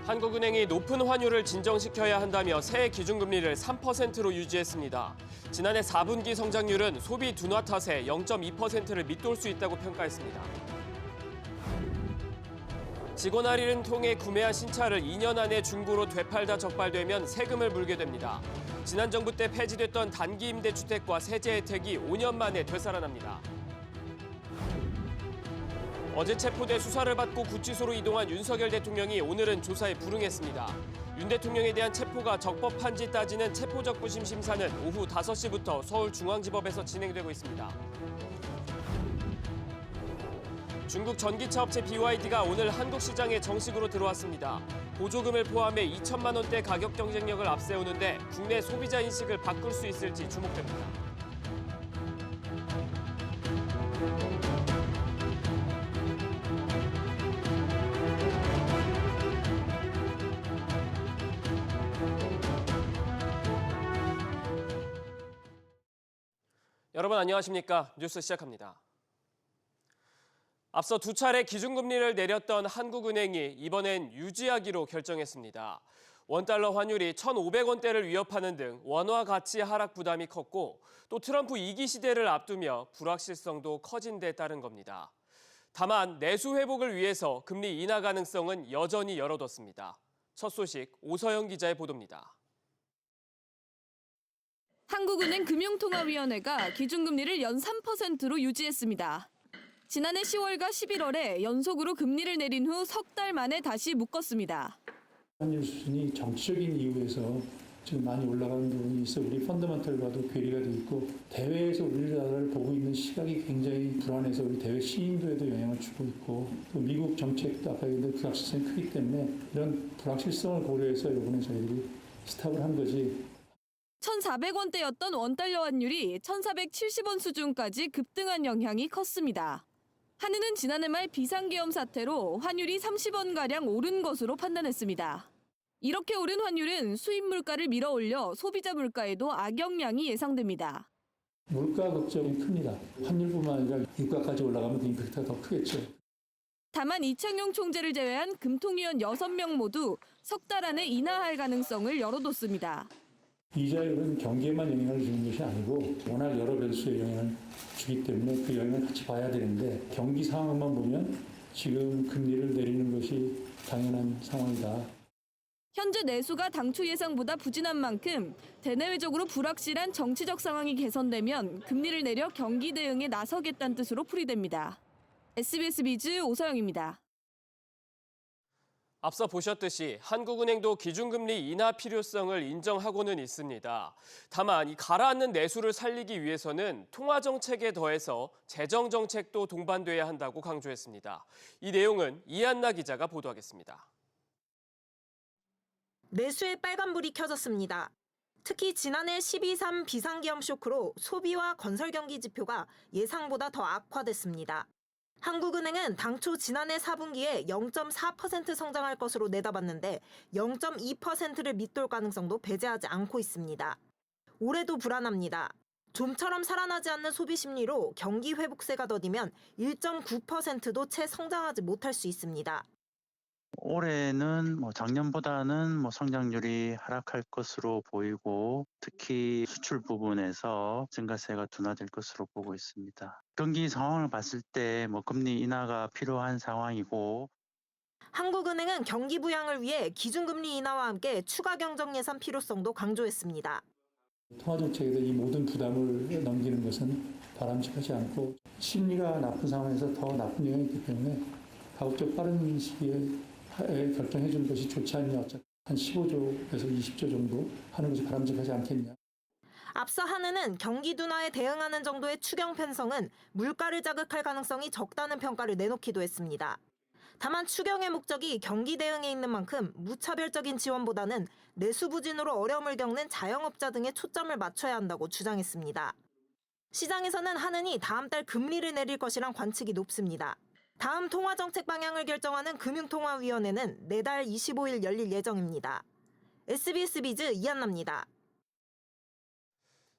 한국은행이 높은 환율을 진정시켜야 한다며 새 기준금리를 3%로 유지했습니다. 지난해 4분기 성장률은 소비 둔화 탓에 0.2%를 밑돌 수 있다고 평가했습니다. 직원 할인을 통해 구매한 신차를 2년 안에 중고로 되팔다 적발되면 세금을 물게 됩니다. 지난 정부 때 폐지됐던 단기 임대주택과 세제 혜택이 5년 만에 되살아납니다. 어제 체포돼 수사를 받고 구치소로 이동한 윤석열 대통령이 오늘은 조사에 불응했습니다. 윤 대통령에 대한 체포가 적법한지 따지는 체포적부심 심사는 오후 5시부터 서울중앙지법에서 진행되고 있습니다. 중국 전기차 업체 BYD가 오늘 한국 시장에 정식으로 들어왔습니다. 보조금을 포함해 2천만 원대 가격 경쟁력을 앞세우는데 국내 소비자 인식을 바꿀 수 있을지 주목됩니다. 여러분 안녕하십니까? 뉴스 시작합니다. 앞서 두 차례 기준금리를 내렸던 한국은행이 이번엔 유지하기로 결정했습니다. 원달러 환율이 1,500원대를 위협하는 등 원화 가치 하락 부담이 컸고 또 트럼프 2기 시대를 앞두며 불확실성도 커진 데 따른 겁니다. 다만 내수 회복을 위해서 금리 인하 가능성은 여전히 열어뒀습니다. 첫 소식 오서영 기자의 보도입니다. 한국은행 금융통화위원회가 기준금리를 연 3%로 유지했습니다. 지난해 10월과 11월에 연속으로 금리를 내린 후 석 달 만에 다시 묶었습니다. 환율 수준이 정치적인 이유에서 지금 많이 올라가는 부분이 있어 우리 펀더멘털과도 괴리가 돼 있고 대외에서 우리나라를 보고 있는 시각이 굉장히 불안해서 우리 대외 시인도에도 영향을 주고 있고 또 미국 정책도 아까 얘기한 불확실성이 크기 때문에 이런 불확실성을 고려해서 이번에 저희들이 스탑을 한 거지. 1,400원대였던 원달러 환율이 1,470원 수준까지 급등한 영향이 컸습니다. 한은은 지난해 말 비상계엄 사태로 환율이 30원가량 오른 것으로 판단했습니다. 이렇게 오른 환율은 수입 물가를 밀어올려 소비자 물가에도 악영향이 예상됩니다. 물가 걱정이 큽니다. 환율뿐만 아니라 유가까지 올라가면 그 임팩트가 더 크겠죠. 다만 이창용 총재를 제외한 금통위원 6명 모두 석 달 안에 인하할 가능성을 열어뒀습니다. 이자율은 경기에만 영향을 주는 것이 아니고 워낙 여러 변수에 영향을 주기 때문에 그 영향을 같이 봐야 되는데 경기 상황만 보면 지금 금리를 내리는 것이 당연한 상황이다. 현재 내수가 당초 예상보다 부진한 만큼 대내외적으로 불확실한 정치적 상황이 개선되면 금리를 내려 경기 대응에 나서겠다는 뜻으로 풀이됩니다. SBS 비즈 오서영입니다. 앞서 보셨듯이 한국은행도 기준금리 인하 필요성을 인정하고는 있습니다. 다만 이 가라앉는 내수를 살리기 위해서는 통화정책에 더해서 재정정책도 동반돼야 한다고 강조했습니다. 이 내용은 이한나 기자가 보도하겠습니다. 내수의 빨간불이 켜졌습니다. 특히 지난해 12.3 비상계엄 쇼크로 소비와 건설 경기 지표가 예상보다 더 악화됐습니다. 한국은행은 당초 지난해 4분기에 0.4% 성장할 것으로 내다봤는데 0.2%를 밑돌 가능성도 배제하지 않고 있습니다. 올해도 불안합니다. 좀처럼 살아나지 않는 소비 심리로 경기 회복세가 더디면 1.9%도 채 성장하지 못할 수 있습니다. 올해는 작년보다는 성장률이 하락할 것으로 보이고 특히 수출 부분에서 증가세가 둔화될 것으로 보고 있습니다. 경기 상황을 봤을 때 금리 인하가 필요한 상황이고 한국은행은 경기 부양을 위해 기준금리 인하와 함께 추가 경정 예산 필요성도 강조했습니다. 통화정책에서 이 모든 부담을 넘기는 것은 바람직하지 않고 심리가 나쁜 상황에서 더 나쁜 영향이 있기 때문에 가급적 빠른 시기에 결정해 주는 것이 좋지 않냐. 한 15조에서 20조 정도 하는 것이 바람직하지 않겠냐. 앞서 한은은 경기 둔화에 대응하는 정도의 추경 편성은 물가를 자극할 가능성이 적다는 평가를 내놓기도 했습니다. 다만 추경의 목적이 경기 대응에 있는 만큼 무차별적인 지원보다는 내수 부진으로 어려움을 겪는 자영업자 등에 초점을 맞춰야 한다고 주장했습니다. 시장에서는 한은이 다음 달 금리를 내릴 것이란 관측이 높습니다. 다음 통화정책 방향을 결정하는 금융통화위원회는 내달 25일 열릴 예정입니다. SBS 비즈 이한나입니다.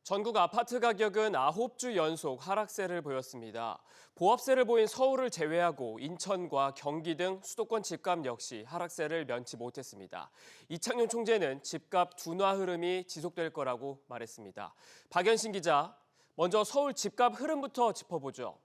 전국 아파트 가격은 9주 연속 하락세를 보였습니다. 보합세를 보인 서울을 제외하고 인천과 경기 등 수도권 집값 역시 하락세를 면치 못했습니다. 이창용 총재는 집값 둔화 흐름이 지속될 거라고 말했습니다. 박연신 기자, 먼저 서울 집값 흐름부터 짚어보죠.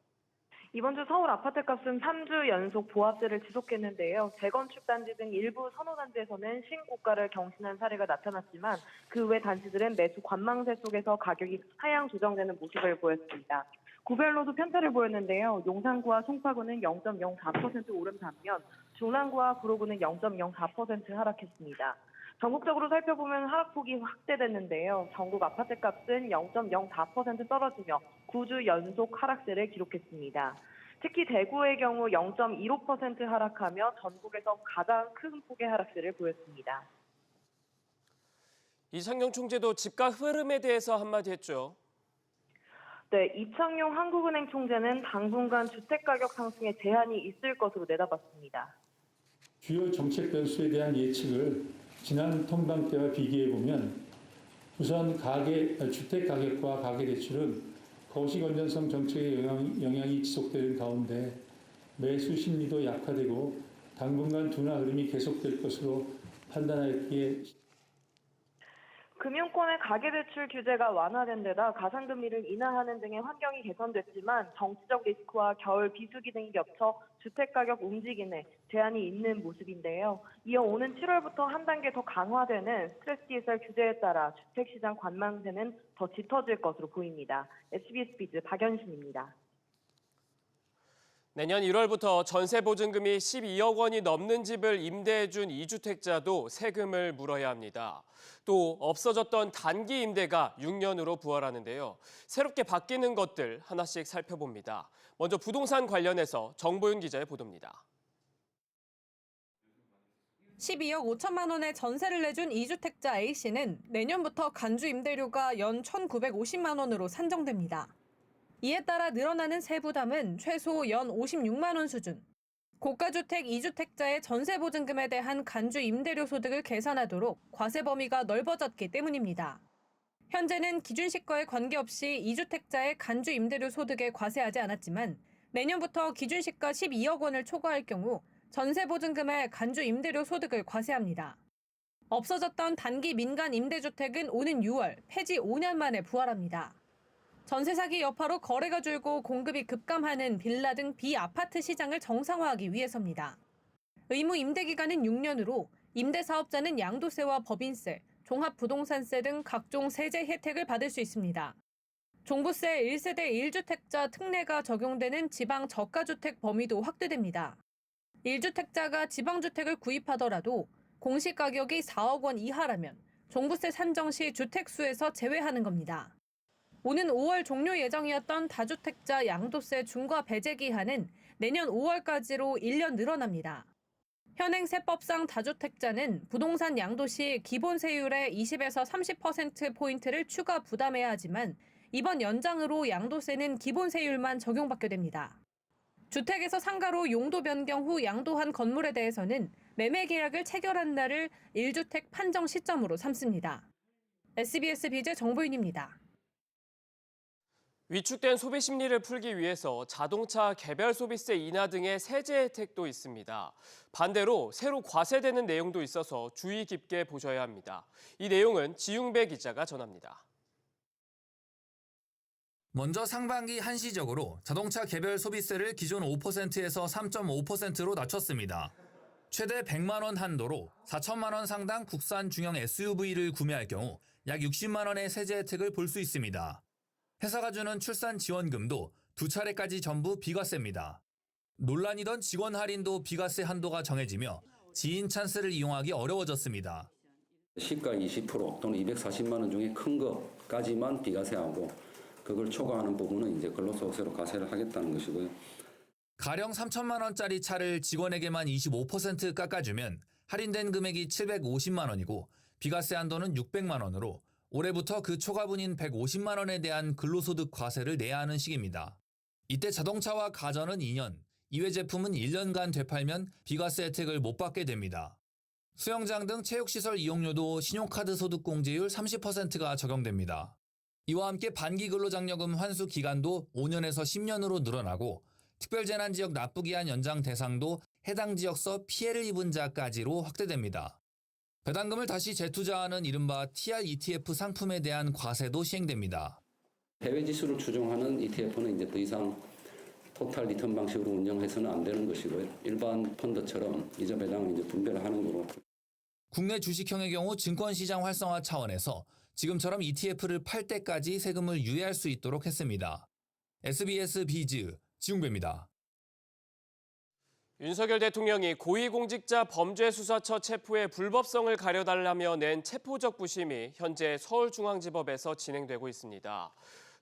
이번 주 서울 아파트값은 3주 연속 보합세를 지속했는데요. 재건축 단지 등 일부 선호단지에서는 신고가를 경신한 사례가 나타났지만 그 외 단지들은 매수 관망세 속에서 가격이 하향 조정되는 모습을 보였습니다. 구별로도 편차를 보였는데요. 용산구와 송파구는 0.04% 오른 반면 중랑구와 구로구는 0.04% 하락했습니다. 전국적으로 살펴보면 하락폭이 확대됐는데요. 전국 아파트값은 0.04% 떨어지며 9주 연속 하락세를 기록했습니다. 특히 대구의 경우 0.15% 하락하며 전국에서 가장 큰 폭의 하락세를 보였습니다. 이창용 총재도 집값 흐름에 대해서 한마디 했죠. 네, 이창용 한국은행 총재는 당분간 주택가격 상승에 제한이 있을 것으로 내다봤습니다. 주요 정책 변수에 대한 예측을 지난 통방 때와 비교해보면 우선 주택 가격과 가계대출은 거시 건전성 정책의 영향이 지속되는 가운데 매수 심리도 약화되고 당분간 둔화 흐름이 계속될 것으로 판단하였기에 금융권의 가계대출 규제가 완화된 데다 가상금리를 인하하는 등의 환경이 개선됐지만 정치적 리스크와 겨울 비수기 등이 겹쳐 주택가격 움직임에 제한이 있는 모습인데요. 이어 오는 7월부터 한 단계 더 강화되는 스트레스 시설 규제에 따라 주택시장 관망세는 더 짙어질 것으로 보입니다. SBS 비즈 박연신입니다. 내년 1월부터 전세보증금이 12억 원이 넘는 집을 임대해준 2주택자도 세금을 물어야 합니다. 또 없어졌던 단기 임대가 6년으로 부활하는데요. 새롭게 바뀌는 것들 하나씩 살펴봅니다. 먼저 부동산 관련해서 정보윤 기자의 보도입니다. 12억 5천만 원의 전세를 내준 2주택자 A씨는 내년부터 간주 임대료가 연 1,950만 원으로 산정됩니다. 이에 따라 늘어나는 세부담은 최소 연 56만 원 수준. 고가주택 2주택자의 전세보증금에 대한 간주 임대료 소득을 계산하도록 과세 범위가 넓어졌기 때문입니다. 현재는 기준시가에 관계없이 2주택자의 간주 임대료 소득에 과세하지 않았지만 내년부터 기준시가 12억 원을 초과할 경우 전세보증금의 간주 임대료 소득을 과세합니다. 없어졌던 단기 민간 임대주택은 오는 6월 폐지 5년 만에 부활합니다. 전세 사기 여파로 거래가 줄고 공급이 급감하는 빌라 등 비아파트 시장을 정상화하기 위해서입니다. 의무 임대 기간은 6년으로 임대 사업자는 양도세와 법인세, 종합부동산세 등 각종 세제 혜택을 받을 수 있습니다. 종부세 1세대 1주택자 특례가 적용되는 지방 저가주택 범위도 확대됩니다. 1주택자가 지방주택을 구입하더라도 공시가격이 4억 원 이하라면 종부세 산정 시 주택수에서 제외하는 겁니다. 오는 5월 종료 예정이었던 다주택자 양도세 중과 배제 기한은 내년 5월까지로 1년 늘어납니다. 현행 세법상 다주택자는 부동산 양도 시 기본 세율의 20에서 30%포인트를 추가 부담해야 하지만 이번 연장으로 양도세는 기본 세율만 적용받게 됩니다. 주택에서 상가로 용도 변경 후 양도한 건물에 대해서는 매매 계약을 체결한 날을 1주택 판정 시점으로 삼습니다. SBS 비제 정보윤입니다. 위축된 소비 심리를 풀기 위해서 자동차 개별 소비세 인하 등의 세제 혜택도 있습니다. 반대로 새로 과세되는 내용도 있어서 주의 깊게 보셔야 합니다. 이 내용은 지웅배 기자가 전합니다. 먼저 상반기 한시적으로 자동차 개별 소비세를 기존 5%에서 3.5%로 낮췄습니다. 최대 100만 원 한도로 4천만 원 상당 국산 중형 SUV를 구매할 경우 약 60만 원의 세제 혜택을 볼 수 있습니다. 회사가 주는 출산 지원금도 2차례까지 전부 비과세입니다. 논란이던 직원 할인도 비과세 한도가 정해지며 지인 찬스를 이용하기 어려워졌습니다. 시가 20% 또는 240만 원 중에 큰 거까지만 비과세하고 그걸 초과하는 부분은 이제 근로소득세로 과세를 하겠다는 것이고요. 가령 3천만 원짜리 차를 직원에게만 25% 깎아주면 할인된 금액이 750만 원이고 비과세 한도는 600만 원으로 올해부터 그 초과분인 150만 원에 대한 근로소득 과세를 내야 하는 시기입니다. 이때 자동차와 가전은 2년, 이외 제품은 1년간 되팔면 비과세 혜택을 못 받게 됩니다. 수영장 등 체육시설 이용료도 신용카드 소득공제율 30%가 적용됩니다. 이와 함께 반기 근로장려금 환수 기간도 5년에서 10년으로 늘어나고 특별재난지역 납부기한 연장 대상도 해당 지역서 피해를 입은 자까지로 확대됩니다. 배당금을 다시 재투자하는 이른바 TR-ETF 상품에 대한 과세도 시행됩니다. 해외 지수를 추종하는 ETF는 이제 더 이상 토탈 리턴 방식으로 운영해서는 안 되는 것이고요. 일반 펀드처럼 이자 배당을 이제 분배를 하는 거로. 국내 주식형의 경우 증권시장 활성화 차원에서 지금처럼 ETF를 팔 때까지 세금을 유예할 수 있도록 했습니다. SBS 비즈 지웅배입니다. 윤석열 대통령이 고위공직자 범죄수사처 체포의 불법성을 가려달라며 낸 체포적 부심이 현재 서울중앙지법에서 진행되고 있습니다.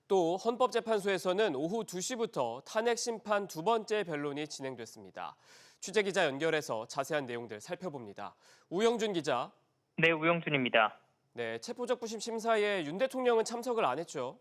또 헌법재판소에서는 오후 2시부터 탄핵심판 두 번째 변론이 진행됐습니다. 취재기자 연결해서 자세한 내용들 살펴봅니다. 우영준 기자. 네, 우영준입니다. 네, 체포적 부심 심사에 윤 대통령은 참석을 안 했죠?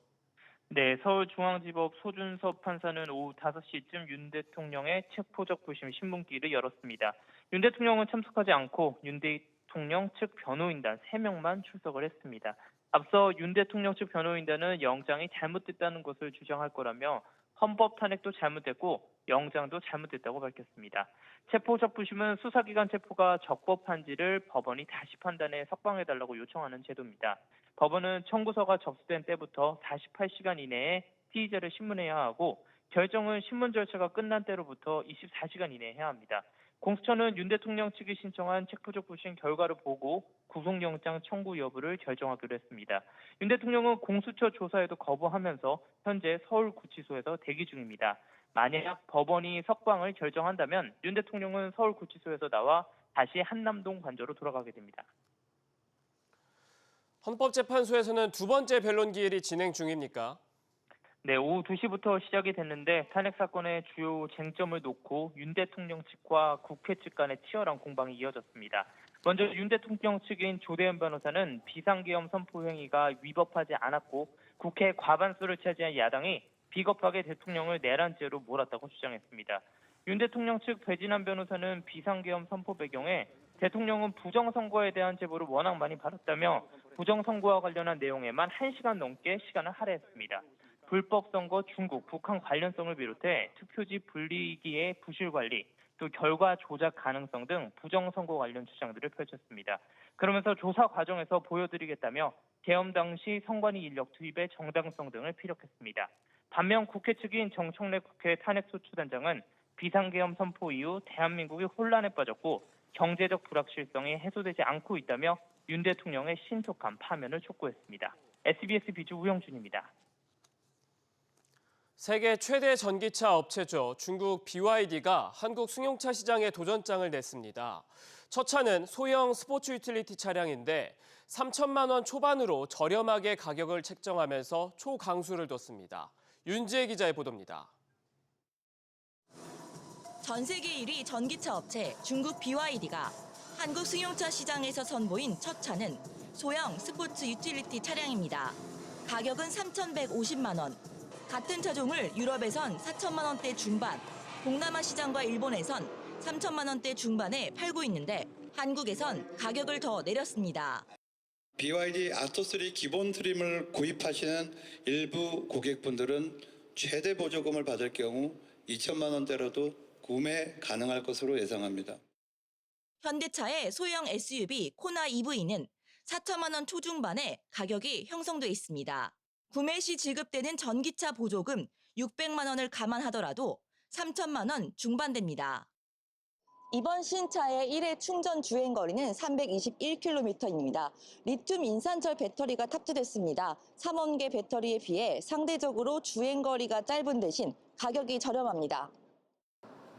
네, 서울중앙지법 소준섭 판사는 오후 5시쯤 윤 대통령의 체포적 부심 신문기를 열었습니다. 윤 대통령은 참석하지 않고 윤 대통령 측 변호인단 3명만 출석을 했습니다. 앞서 윤 대통령 측 변호인단은 영장이 잘못됐다는 것을 주장할 거라며 헌법 탄핵도 잘못됐고 영장도 잘못됐다고 밝혔습니다. 체포적 부심은 수사기관 체포가 적법한지를 법원이 다시 판단해 석방해달라고 요청하는 제도입니다. 법원은 청구서가 접수된 때부터 48시간 이내에 피의자를 신문해야 하고 결정은 신문 절차가 끝난 때로부터 24시간 이내에 해야 합니다. 공수처는 윤 대통령 측이 신청한 체포적 부심 결과를 보고 구속영장 청구 여부를 결정하기로 했습니다. 윤 대통령은 공수처 조사에도 거부하면서 현재 서울구치소에서 대기 중입니다. 만약 법원이 석방을 결정한다면 윤 대통령은 서울구치소에서 나와 다시 한남동 관저로 돌아가게 됩니다. 헌법재판소에서는 두 번째 변론 기일이 진행 중입니까? 네, 오후 2시부터 시작이 됐는데 탄핵 사건의 주요 쟁점을 놓고 윤 대통령 측과 국회 측 간의 치열한 공방이 이어졌습니다. 먼저 윤 대통령 측인 조대현 변호사는 비상계엄 선포 행위가 위법하지 않았고 국회 과반수를 차지한 야당이 비겁하게 대통령을 내란죄로 몰았다고 주장했습니다. 윤 대통령 측 배진환 변호사는 비상계엄 선포 배경에 대통령은 부정선거에 대한 제보를 워낙 많이 받았다며 부정선거와 관련한 내용에만 1시간 넘게 시간을 할애했습니다. 불법선거 중국, 북한 관련성을 비롯해 투표지 분리기의 부실관리, 또 결과 조작 가능성 등 부정선거 관련 주장들을 펼쳤습니다. 그러면서 조사 과정에서 보여드리겠다며 계엄 당시 선관위 인력 투입의 정당성 등을 피력했습니다. 반면 국회 측인 정청래 국회 탄핵소추단장은 비상계엄 선포 이후 대한민국이 혼란에 빠졌고 경제적 불확실성이 해소되지 않고 있다며 윤 대통령의 신속한 파면을 촉구했습니다. SBS 비주 우영준입니다. 세계 최대 전기차 업체죠. 중국 BYD가 한국 승용차 시장에 도전장을 냈습니다. 첫 차는 소형 스포츠 유틸리티 차량인데 3천만 원 초반으로 저렴하게 가격을 책정하면서 초강수를 뒀습니다. 윤지혜 기자의 보도입니다. 전 세계 1위 전기차 업체 중국 BYD가 한국 승용차 시장에서 선보인 첫 차는 소형 스포츠 유틸리티 차량입니다. 가격은 3,150만 원. 같은 차종을 유럽에선 4천만 원대 중반, 동남아 시장과 일본에선 3천만 원대 중반에 팔고 있는데 한국에선 가격을 더 내렸습니다. BYD 아토3 기본 트림을 구입하시는 일부 고객분들은 최대 보조금을 받을 경우 2천만 원대로도 구매 가능할 것으로 예상합니다. 현대차의 소형 SUV 코나 EV는 4천만 원 초중반에 가격이 형성돼 있습니다. 구매 시 지급되는 전기차 보조금 600만 원을 감안하더라도 3천만 원 중반됩니다. 이번 신차의 1회 충전 주행 거리는 321km입니다. 리튬 인산철 배터리가 탑재됐습니다. 3원계 배터리에 비해 상대적으로 주행 거리가 짧은 대신 가격이 저렴합니다.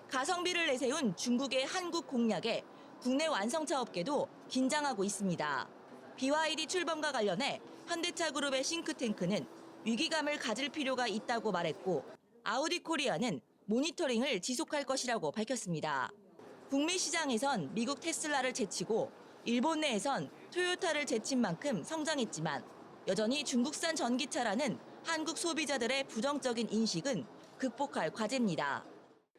가성비를 내세운 중국의 한국 공략에 국내 완성차 업계도 긴장하고 있습니다. BYD 출범과 관련해 현대차 그룹의 싱크탱크는 위기감을 가질 필요가 있다고 말했고 아우디 코리아는 모니터링을 지속할 것이라고 밝혔습니다. 북미 시장에선 미국 테슬라를 제치고 일본 내에선 토요타를 제친 만큼 성장했지만 여전히 중국산 전기차라는 한국 소비자들의 부정적인 인식은 극복할 과제입니다.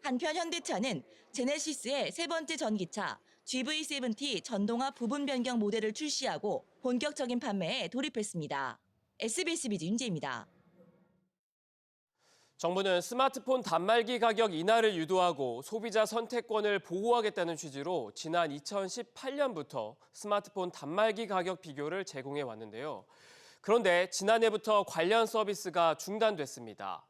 한편 현대차는 제네시스의 세 번째 전기차 GV70 전동화 부분 변경 모델을 출시하고 본격적인 판매에 돌입했습니다. SBS 비즈 윤재입니다. 정부는 스마트폰 단말기 가격 인하를 유도하고 소비자 선택권을 보호하겠다는 취지로 지난 2018년부터 스마트폰 단말기 가격 비교를 제공해 왔는데요. 그런데 지난해부터 관련 서비스가 중단됐습니다.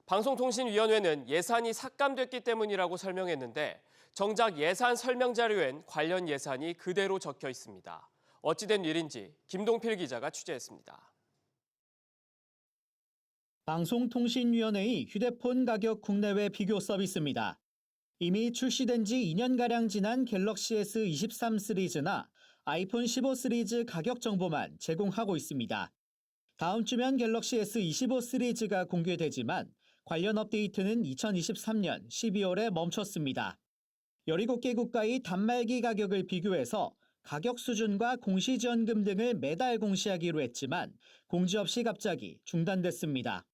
방송통신위원회는 예산이 삭감됐기 때문이라고 설명했는데 정작 예산 설명 자료엔 관련 예산이 그대로 적혀 있습니다. 어찌된 일인지 김동필 기자가 취재했습니다. 방송통신위원회의 휴대폰 가격 국내외 비교 서비스입니다. 이미 출시된 지 2년가량 지난 갤럭시 S23 시리즈나 아이폰 15 시리즈 가격 정보만 제공하고 있습니다. 다음 주면 갤럭시 S25 시리즈가 공개되지만 관련 업데이트는 2023년 12월에 멈췄습니다. 17개 국가의 단말기 가격을 비교해서 가격 수준과 공시지원금 등을 매달 공시하기로 했지만 공지 없이 갑자기 중단됐습니다.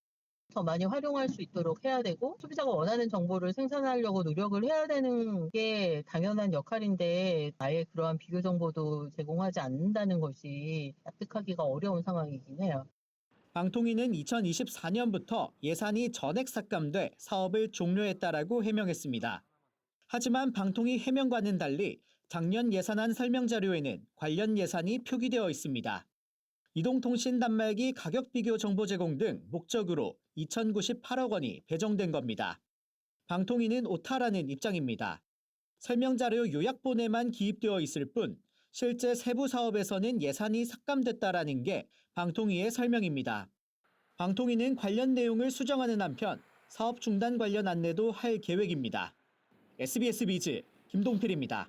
더 많이 활용할 수 있도록 해야 되고 소비자가 원하는 정보를 생산하려고 노력을 해야 되는 게 당연한 역할인데 아예 그러한 비교 정보도 제공하지 않는다는 것이 납득하기가 어려운 상황이긴 해요. 방통위는 2024년부터 예산이 전액 삭감돼 사업을 종료했다라고 해명했습니다. 하지만 방통위 해명과는 달리 작년 예산안 설명 자료에는 관련 예산이 표기되어 있습니다. 이동통신 단말기 가격 비교 정보 제공 등 목적으로 2,098억 원이 배정된 겁니다. 방통위는 오타라는 입장입니다. 설명 자료 요약본에만 기입되어 있을 뿐 실제 세부 사업에서는 예산이 삭감됐다라는 게 방통위의 설명입니다. 방통위는 관련 내용을 수정하는 한편 사업 중단 관련 안내도 할 계획입니다. SBS 비즈 김동필입니다.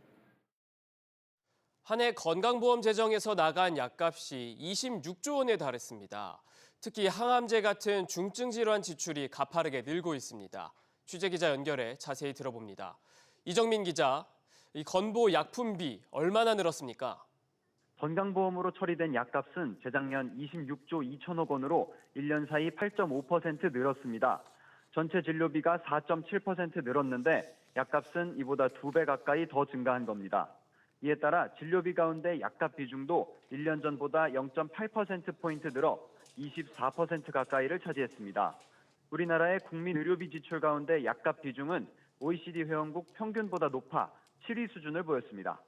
한 해 건강보험 재정에서 나간 약값이 26조 원에 달했습니다. 특히 항암제 같은 중증 질환 지출이 가파르게 늘고 있습니다. 취재기자 연결해 자세히 들어봅니다. 이정민 기자, 이 건보 약품비 얼마나 늘었습니까? 건강보험으로 처리된 약값은 재작년 26조 2천억 원으로 1년 사이 8.5% 늘었습니다. 전체 진료비가 4.7% 늘었는데 약값은 이보다 2배 가까이 더 증가한 겁니다. 이에 따라 진료비 가운데 약값 비중도 1년 전보다 0.8%포인트 늘어 24% 가까이를 차지했습니다. 우리나라의 국민 의료비 지출 가운데 약값 비중은 OECD 회원국 평균보다 높아 7위 수준을 보였습니다.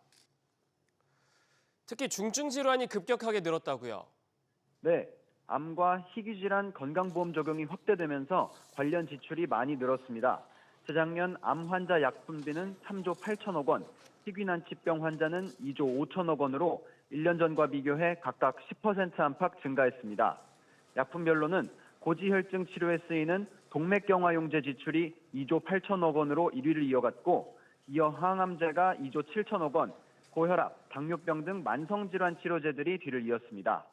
특히 중증 질환이 급격하게 늘었다고요? 네, 암과 희귀질환 건강보험 적용이 확대되면서 관련 지출이 많이 늘었습니다. 재작년 암 환자 약품비는 3조 8천억 원, 희귀난치병 환자는 2조 5천억 원으로 1년 전과 비교해 각각 10% 안팎 증가했습니다. 약품별로는 고지혈증 치료에 쓰이는 동맥경화용제 지출이 2조 8천억 원으로 1위를 이어갔고 이어 항암제가 2조 7천억 원, 고혈압, 당뇨병 등 만성질환 치료제들이 뒤를 이었습니다.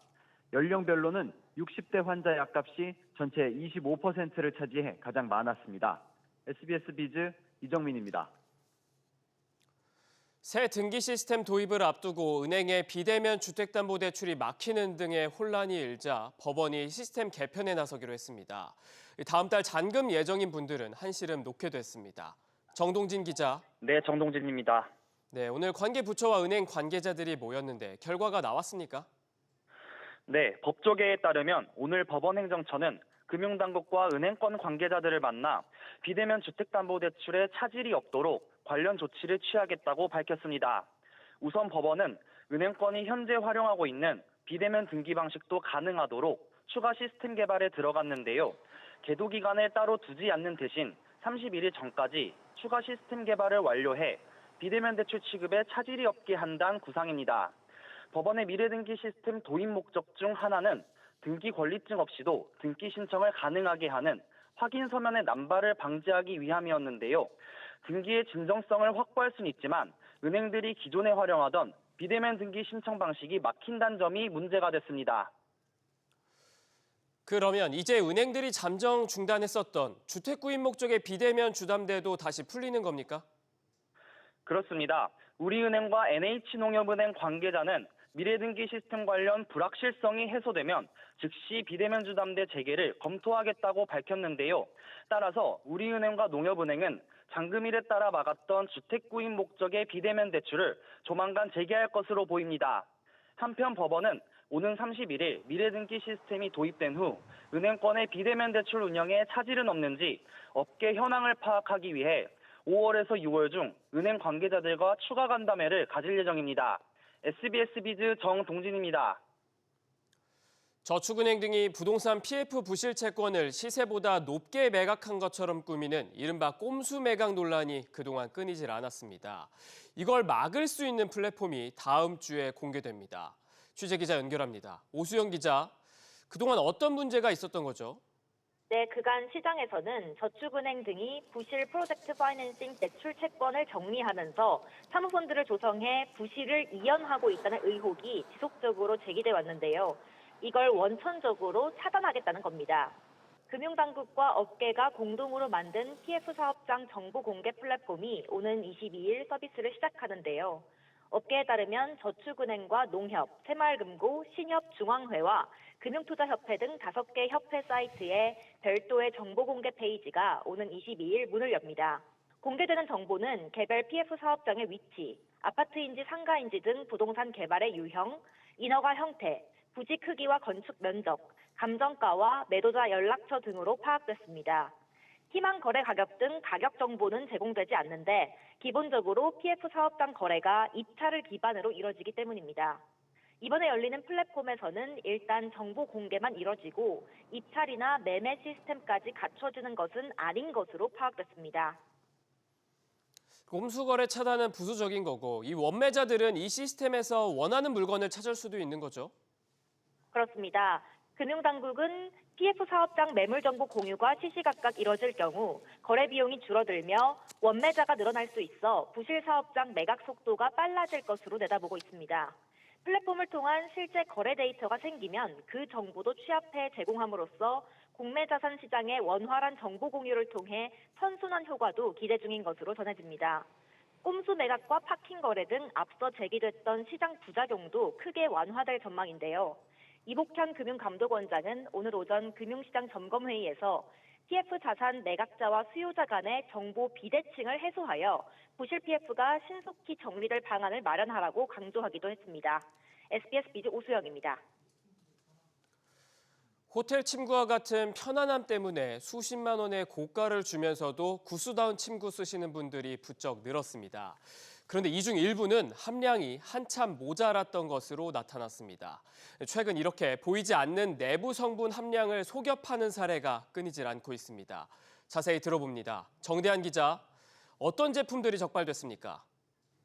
연령별로는 60대 환자 약값이 전체 25%를 차지해 가장 많았습니다. SBS 비즈 이정민입니다. 새 등기 시스템 도입을 앞두고 은행의 비대면 주택담보대출이 막히는 등의 혼란이 일자 법원이 시스템 개편에 나서기로 했습니다. 다음 달 잔금 예정인 분들은 한시름 놓게 됐습니다. 정동진 기자. 네, 정동진입니다. 네, 오늘 관계 부처와 은행 관계자들이 모였는데 결과가 나왔습니까? 네, 법조계에 따르면 오늘 법원행정처는 금융당국과 은행권 관계자들을 만나 비대면 주택담보대출에 차질이 없도록 관련 조치를 취하겠다고 밝혔습니다. 우선 법원은 은행권이 현재 활용하고 있는 비대면 등기 방식도 가능하도록 추가 시스템 개발에 들어갔는데요. 계도 기간을 따로 두지 않는 대신 31일 전까지 추가 시스템 개발을 완료해 비대면 대출 취급에 차질이 없게 한다는 구상입니다. 법원의 미래등기 시스템 도입 목적 중 하나는 등기 권리증 없이도 등기 신청을 가능하게 하는 확인 서면의 남발을 방지하기 위함이었는데요. 등기의 진정성을 확보할 수는 있지만 은행들이 기존에 활용하던 비대면 등기 신청 방식이 막힌다는 점이 문제가 됐습니다. 그러면 이제 은행들이 잠정 중단했었던 주택 구입 목적의 비대면 주담대도 다시 풀리는 겁니까? 그렇습니다. 우리은행과 NH농협은행 관계자는 미래등기 시스템 관련 불확실성이 해소되면 즉시 비대면 주담대 재개를 검토하겠다고 밝혔는데요. 따라서 우리은행과 농협은행은 잔금일에 따라 막았던 주택 구입 목적의 비대면 대출을 조만간 재개할 것으로 보입니다. 한편 법원은 오는 31일 미래등기 시스템이 도입된 후 은행권의 비대면 대출 운영에 차질은 없는지 업계 현황을 파악하기 위해 5월에서 6월 중 은행 관계자들과 추가 간담회를 가질 예정입니다. SBS 비즈 정동진입니다. 저축은행 등이 부동산 PF 부실 채권을 시세보다 높게 매각한 것처럼 꾸미는 이른바 꼼수 매각 논란이 그동안 끊이질 않았습니다. 이걸 막을 수 있는 플랫폼이 다음 주에 공개됩니다. 취재기자 연결합니다. 오수영 기자, 그동안 어떤 문제가 있었던 거죠? 네, 그간 시장에서는 저축은행 등이 부실 프로젝트 파이낸싱 대출 채권을 정리하면서 사모펀드를 조성해 부실을 이연하고 있다는 의혹이 지속적으로 제기돼 왔는데요. 이걸 원천적으로 차단하겠다는 겁니다. 금융당국과 업계가 공동으로 만든 PF 사업장 정보 공개 플랫폼이 오는 22일 서비스를 시작하는데요. 업계에 따르면 저축은행과 농협, 새마을금고, 신협중앙회와 금융투자협회 등 5개 협회 사이트에 별도의 정보 공개 페이지가 오는 22일 문을 엽니다. 공개되는 정보는 개별 PF 사업장의 위치, 아파트인지 상가인지 등 부동산 개발의 유형, 인허가 형태, 부지 크기와 건축 면적, 감정가와 매도자 연락처 등으로 파악됐습니다. 희망 거래 가격 등 가격 정보는 제공되지 않는데 기본적으로 PF 사업장 거래가 입찰을 기반으로 이뤄지기 때문입니다. 이번에 열리는 플랫폼에서는 일단 정보 공개만 이뤄지고 입찰이나 매매 시스템까지 갖춰지는 것은 아닌 것으로 파악됐습니다. 꼼수 거래 차단은 부수적인 거고 이 원매자들은 이 시스템에서 원하는 물건을 찾을 수도 있는 거죠? 그렇습니다. 금융당국은 PF 사업장 매물 정보 공유가 시시각각 이뤄질 경우 거래 비용이 줄어들며 원매자가 늘어날 수 있어 부실 사업장 매각 속도가 빨라질 것으로 내다보고 있습니다. 플랫폼을 통한 실제 거래 데이터가 생기면 그 정보도 취합해 제공함으로써 공매자산 시장의 원활한 정보 공유를 통해 선순환 효과도 기대 중인 것으로 전해집니다. 꼼수 매각과 파킹 거래 등 앞서 제기됐던 시장 부작용도 크게 완화될 전망인데요. 이복현 금융감독원장은 오늘 오전 금융시장 점검회의에서 PF 자산 매각자와 수요자 간의 정보 비대칭을 해소하여 부실 PF가 신속히 정리될 방안을 마련하라고 강조하기도 했습니다. SBS 비즈 오수영입니다. 호텔 침구와 같은 편안함 때문에 수십만 원의 고가를 주면서도 구수다운 침구 쓰시는 분들이 부쩍 늘었습니다. 그런데 이 중 일부는 함량이 한참 모자랐던 것으로 나타났습니다. 최근 이렇게 보이지 않는 내부 성분 함량을 속여 파는 사례가 끊이질 않고 있습니다. 자세히 들어봅니다. 정대한 기자, 어떤 제품들이 적발됐습니까?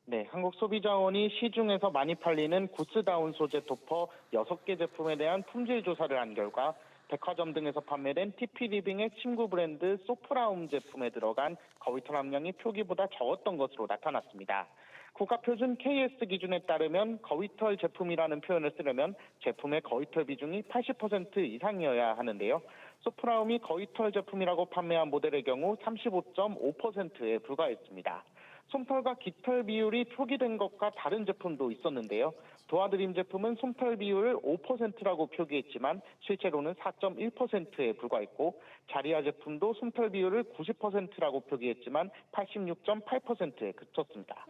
네, 한국소비자원이 시중에서 많이 팔리는 구스다운 소재 토퍼 6개 제품에 대한 품질 조사를 한 결과 백화점 등에서 판매된 TP리빙의 침구 브랜드 소프라움 제품에 들어간 거위털 함량이 표기보다 적었던 것으로 나타났습니다. 국가표준 KS 기준에 따르면 거위털 제품이라는 표현을 쓰려면 제품의 거위털 비중이 80% 이상이어야 하는데요. 소프라움이 거위털 제품이라고 판매한 모델의 경우 35.5%에 불과했습니다. 솜털과 깃털 비율이 표기된 것과 다른 제품도 있었는데요. 도화드림 제품은 솜털 비율을 5%라고 표기했지만 실제로는 4.1%에 불과했고 자리아 제품도 솜털 비율을 90%라고 표기했지만 86.8%에 그쳤습니다.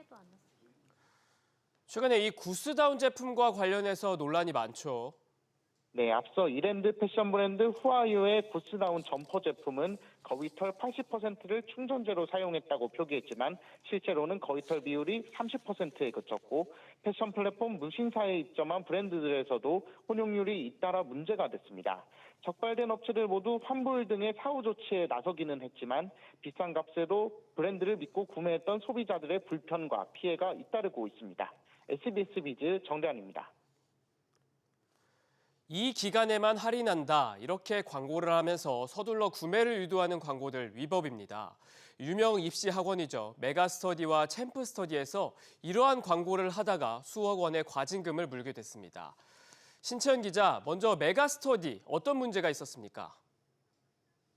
최근에 이 구스다운 제품과 관련해서 논란이 많죠. 네, 앞서 이랜드 패션 브랜드 후아유의 구스다운 점퍼 제품은 거위털 80%를 충전재로 사용했다고 표기했지만 실제로는 거위털 비율이 30%에 그쳤고 패션 플랫폼 무신사에 입점한 브랜드들에서도 혼용률이 잇따라 문제가 됐습니다. 적발된 업체들 모두 환불 등의 사후 조치에 나서기는 했지만 비싼 값에도 브랜드를 믿고 구매했던 소비자들의 불편과 피해가 잇따르고 있습니다. SBS 비즈 정대한입니다. 이 기간에만 할인한다 이렇게 광고를 하면서 서둘러 구매를 유도하는 광고들 위법입니다. 유명 입시 학원이죠. 메가스터디와 챔프스터디에서 이러한 광고를 하다가 수억 원의 과징금을 물게 됐습니다. 신채연 기자, 먼저 메가스터디 어떤 문제가 있었습니까?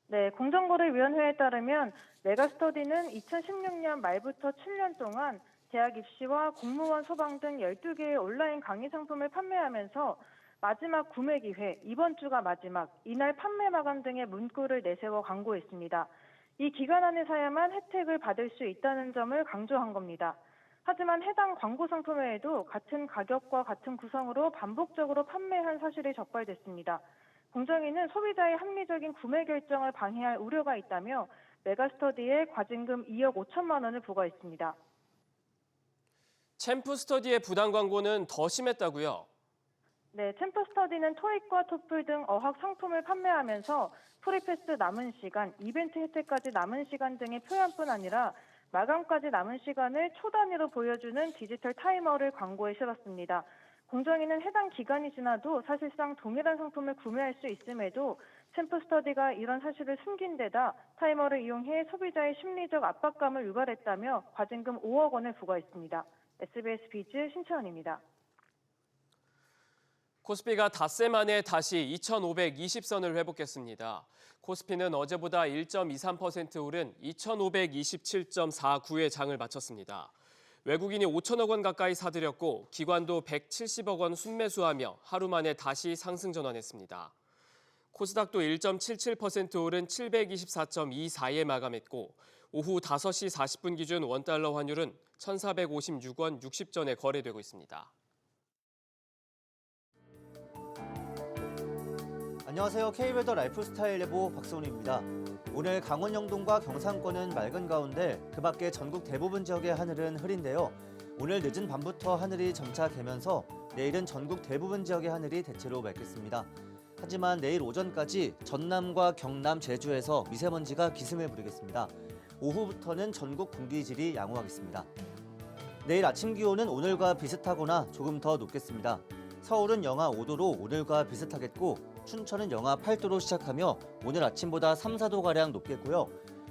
네, 공정거래위원회에 따르면 메가스터디는 2016년 말부터 7년 동안 대학 입시와 공무원 소방 등 12개의 온라인 강의 상품을 판매하면서 마지막 구매 기회, 이번 주가 마지막, 이날 판매 마감 등의 문구를 내세워 광고했습니다. 이 기간 안에 사야만 혜택을 받을 수 있다는 점을 강조한 겁니다. 하지만 해당 광고 상품 외에도 같은 가격과 같은 구성으로 반복적으로 판매한 사실이 적발됐습니다. 공정위는 소비자의 합리적인 구매 결정을 방해할 우려가 있다며 메가스터디에 과징금 2억 5천만 원을 부과했습니다. 챔프스터디의 부당 광고는 더 심했다고요? 네, 챔프스터디는 토익과 토플 등 어학 상품을 판매하면서 프리패스 남은 시간, 이벤트 혜택까지 남은 시간 등의 표현뿐 아니라 마감까지 남은 시간을 초 단위로 보여주는 디지털 타이머를 광고에 실었습니다. 공정위는 해당 기간이 지나도 사실상 동일한 상품을 구매할 수 있음에도 챔프스터디가 이런 사실을 숨긴 데다 타이머를 이용해 소비자의 심리적 압박감을 유발했다며 과징금 5억 원을 부과했습니다. SBS 비즈 신채원입니다. 코스피가 닷새 만에 다시 2,520선을 회복했습니다. 코스피는 어제보다 1.23% 오른 2,527.49의 장을 마쳤습니다. 외국인이 5천억 원 가까이 사들였고 기관도 170억 원 순매수하며 하루 만에 다시 상승 전환했습니다. 코스닥도 1.77% 오른 724.24에 마감했고 오후 5시 40분 기준 원달러 환율은 1,456원 60전에 거래되고 있습니다. 안녕하세요. K웨더 라이프스타일 예보 박소은입니다. 오늘 강원 영동과 경상권은 맑은 가운데 그 밖에 전국 대부분 지역의 하늘은 흐린데요. 오늘 늦은 밤부터 하늘이 점차 개면서 내일은 전국 대부분 지역의 하늘이 대체로 맑겠습니다. 하지만 내일 오전까지 전남과 경남, 제주에서 미세먼지가 기승을 부리겠습니다. 오후부터는 전국 공기질이 양호하겠습니다. 내일 아침 기온은 오늘과 비슷하거나 조금 더 높겠습니다. 서울은 영하 5도로 오늘과 비슷하겠고 춘천은 영하 8도로 시작하며 오늘 아침보다 3, 4도가량 높겠고요.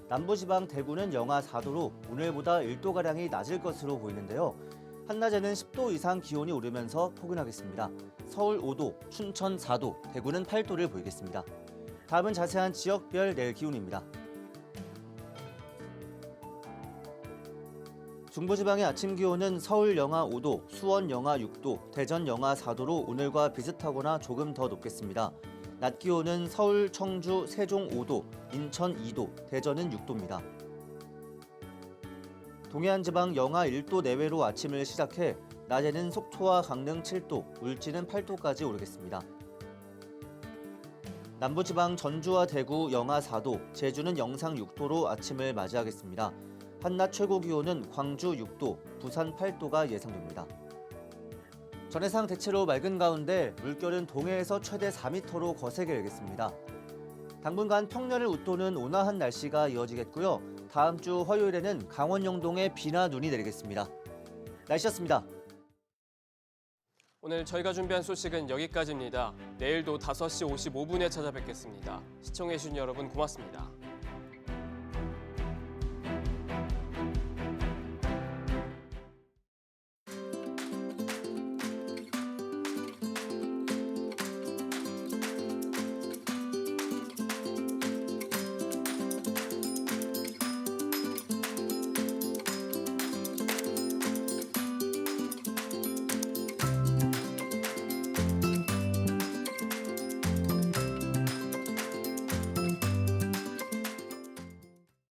남부지방 대구는 영하 4도로 오늘보다 1도가량이 낮을 것으로 보이는데요. 한낮에는 10도 이상 기온이 오르면서 포근하겠습니다. 서울 5도, 춘천 4도, 대구는 8도를 보이겠습니다. 다음은 자세한 지역별 내일 기온입니다. 중부지방의 아침 기온은 서울 영하 5도, 수원 영하 6도, 대전 영하 4도로 오늘과 비슷하거나 조금 더 높겠습니다. 낮 기온은 서울, 청주, 세종 5도, 인천 2도, 대전은 6도입니다. 동해안 지방 영하 1도 내외로 아침을 시작해 낮에는 속초와 강릉 7도, 울진은 8도까지 오르겠습니다. 남부지방 전주와 대구 영하 4도, 제주는 영상 6도로 아침을 맞이하겠습니다. 한낮 최고 기온은 광주 6도, 부산 8도가 예상됩니다. 전해상 대체로 맑은 가운데 물결은 동해에서 최대 4m로 거세게 일겠습니다. 당분간 평년을 웃도는 온화한 날씨가 이어지겠고요. 다음 주 화요일에는 강원 영동에 비나 눈이 내리겠습니다. 날씨였습니다. 오늘 저희가 준비한 소식은 여기까지입니다. 내일도 5시 55분에 찾아뵙겠습니다. 시청해주신 여러분 고맙습니다.